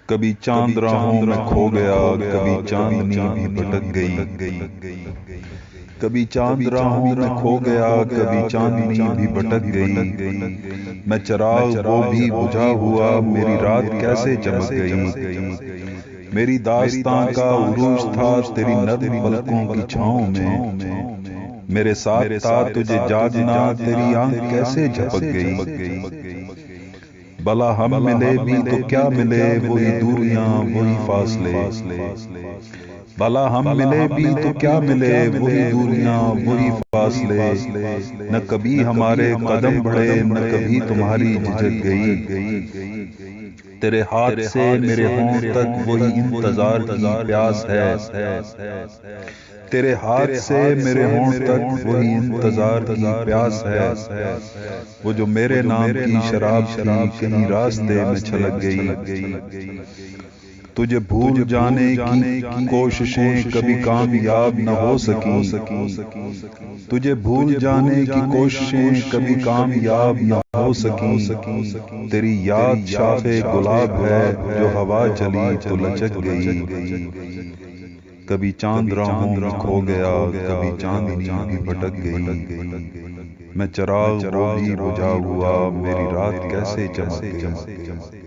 کبھی چاند راہوں میں کھو گیا، کبھی چاندنی بھی بھٹک گئی، کبھی چاند راہوں میں کھو گیا، کبھی چاندنی بھی بھٹک گئی، میں چراغ وہ بھی بجھا ہوا، میری رات کیسے چمک گئی، میری داستان کا عروج تھا تیری نرم پلکوں کی چھاؤں میں، میرے ساتھ تھا تجھے جاگنا، تیری آنکھ کیسے جھپک گئی، بھلا ہم ملے بھی تو کیا ملے، وہی دوریاں وہی فاصلے، بھلا ہم ملے بھی تو کیا ملے، وہی دوریاں وہی فاصلے، نہ کبھی ہمارے قدم بڑھے، نہ کبھی تمہاری جھجک گئی، تیرے ہاتھ سے میرے ہونٹ تک وہی انتظار کی پیاس ہے، تیرے ہاتھ سے میرے ہونٹ تک وہی انتظار کی پیاس ہے، وہ جو میرے نام کی شراب تھی کہیں راستے میں چھلک گئی، تجھے بھول جانے کی کوششیں کبھی کامیاب نہ ہو سکیں، تجھے بھول جانے کی کوششیں کبھی کامیاب نہ ہو سکیں، تیری یاد شاخ گلاب ہے جو ہوا چلی تو لچک گئی، کبھی چاند راہوں میں کھو گیا، کبھی چاندنی بھی بھٹک گئی، میں چراغ وہ بھی بجھا ہوا، میری رات کیسے چمک گئی۔